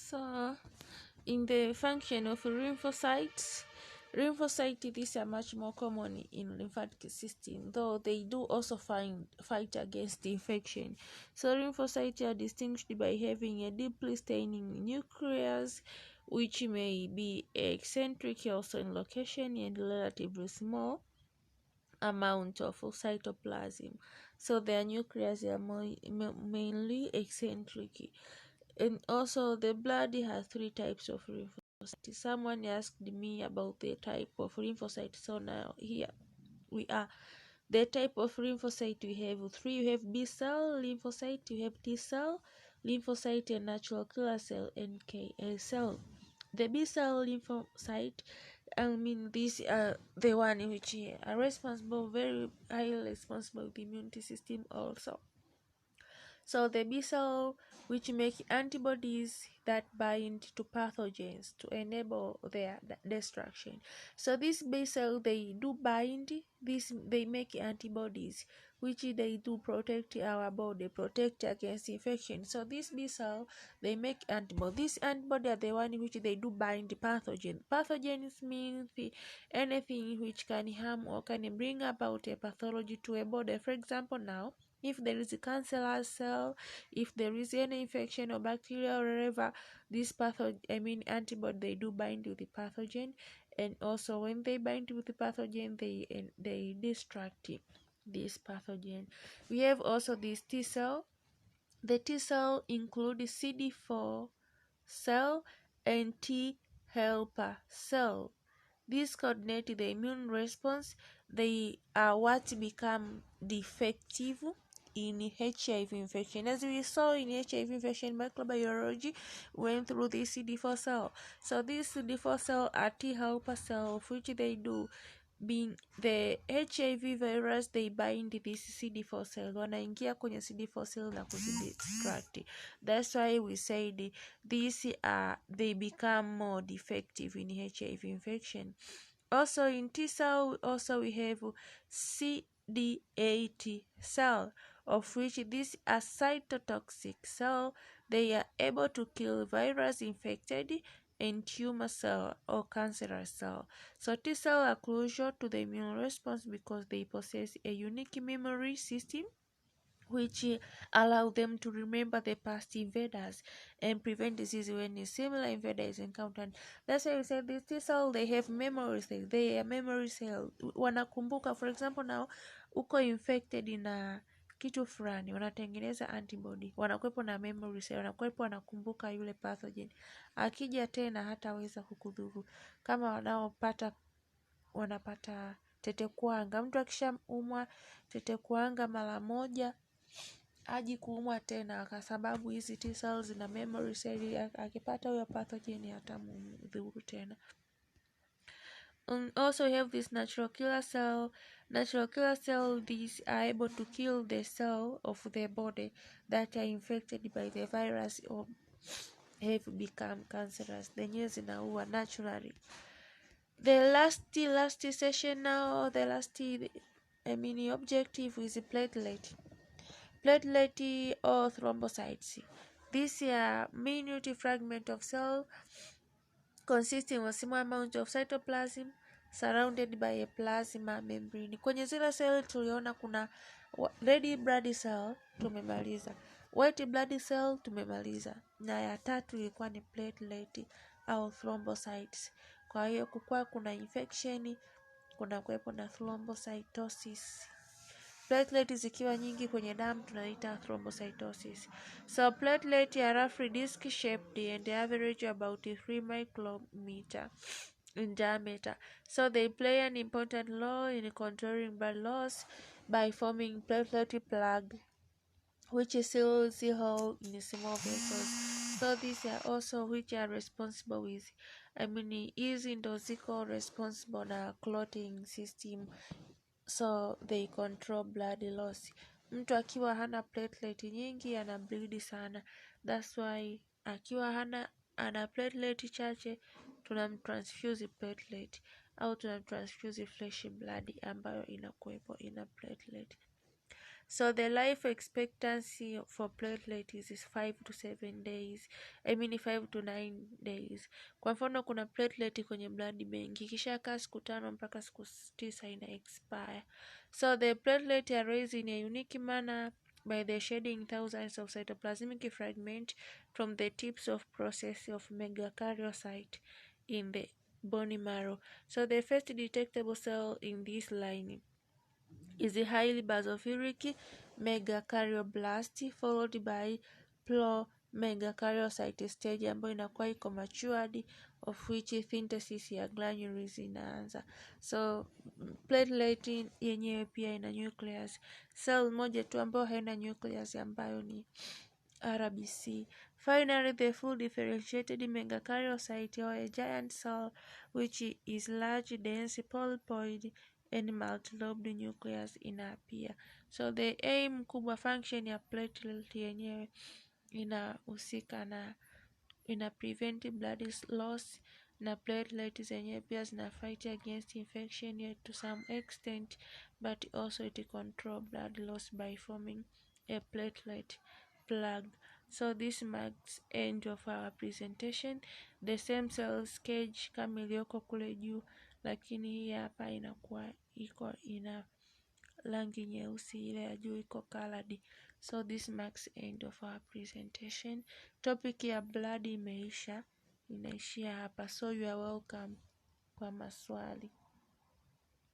So, in the function of lymphocytes, these are much more common in lymphatic system, though they do also fight against infection. So lymphocytes are distinguished by having a deeply staining nucleus, which may be eccentric also in location and relatively small amount of cytoplasm. So their nucleus are mainly eccentric. And also the blood has three types of lymphocytes. Someone asked me about the type of lymphocyte, so now here we are. The type of lymphocyte we have three. You have B cell lymphocyte, you have T cell lymphocyte, and natural killer cell NK cell. The B cell lymphocyte, these are the one which are responsible, very highly responsible with the immunity system also. So the B cell, which make antibodies that bind to pathogens to enable their destruction. So this B cell, they do bind, they make antibodies which they do protect our body, protect against infection. So this B cell, they make antibody. This antibody are the one which they do bind pathogen. Pathogens means anything which can harm or can bring about a pathology to a body. For example, now if there is a cancerous cell, if there is any infection or bacteria or whatever, this antibody, they do bind with the pathogen, and also when they bind with the pathogen, they destruct this pathogen. We have also this T cell. The T cell include CD4 cell and T helper cell. These coordinate the immune response. They are what become defective in HIV infection. As we saw in HIV infection, microbiology went through the CD4 cell. So this CD4 cell are T helper cell, which they do being the HIV virus, they bind this CD4 cell, wanaingia kwenye CD4 cell na kuzidestruct. That's why we said these they become more defective in HIV infection. Also in T cell, also we have CD8 cell, of which this are cytotoxic cell. They are able to kill virus infected and tumor cell or cancerous cell. So T cell are crucial to the immune response because they possess a unique memory system which allow them to remember the past invaders and prevent disease when a similar invader is encountered. That's why we say this T cell, they have memory cells. They are memory cell. Wanakumbuka, for example, now uko infected na kitu fulani, wanatengeneza antibody, wanakuwepo na memory cell, wanakuwepo wanakumbuka yule pathogen, akija tena hataweza kukudhuru. Kama wanapata tetekuwanga, mtu akishaumwa tetekuwanga mara moja haji kuumwa tena, kwa sababu hizi T cells na memory cell, akipata huyo pathogen hatamdhuru tena. Also we have this natural killer cell. Natural killer cell, these are able to kill the cell of the body that are infected by the virus or have become cancerous. Zenyewe zinaua naturally. The last session now, the last objective is platelet or thrombocytes. These are minute fragment of cell consisting of small amount of cytoplasm surrounded by a plasma membrane. Kwenye zile cell tuliona kuna red blood cell tumemaliza, white blood cell tumemaliza, na ya tatu ilikuwa ni platelet au thrombocytes. Kwa hiyo kukua kuna infection, kuna kuwepo na thrombocytosis. Platelet zikiwa nyingi kwenye damu tunaita thrombocytosis. So platelet are roughly disc shaped and average about 3 micrometer in diameter. So they play an important role in controlling blood loss by forming platelet plug, which seals the hole in small vessels. So these are also which are responsible with is intrinsical responsible na clotting system. So they control blood loss. Mtu akiwa hana platelet nyingi ana bleed sana. That's why akiwa ana platelet chache tunamtransfuse platelet au tunamtransfuse fresh blood ambayo inakuwepo ina platelet. So the life expectancy for platelet is 5 to 7 days. I mean 5 to 9 days. Kwa mfano kuna platelet kwenye blood bank ikishakaa siku 5 mpaka siku 9 ina expire. So the platelet are raised in a unique manner by the shedding thousands of cytoplasmic fragments from the tips of process of megakaryocyte in the bone marrow. So the first detectable cell in this line is a highly basophilic megakaryoblast followed by megakaryocyte stage ambayo inakuwa iko matured, of which synthesis ya granules inaanza. So platelet yenyewe pia ina nucleus. Cell moja tu ambayo haina nucleus ambayo ni RBC. Finally, the full differentiated megakaryocyte or a giant cell which is large, dense, polyploid and multilobed nucleus inappear. So the aim kubwa function ya platelet yenyewe inahusika na ina prevent blood loss, na platelet zenyewe pia zina fight against infection yet to some extent, but also it control blood loss by forming a platelet plug. So this marks end of our presentation. The same cells cage kama iliyoko kule juu, lakini hii hapa inakuwa ina rangi nyeusi, ile ya juu iko colored. So this marks end of our presentation. Topic ya blood inaishia hapa. So you are welcome kwa maswali.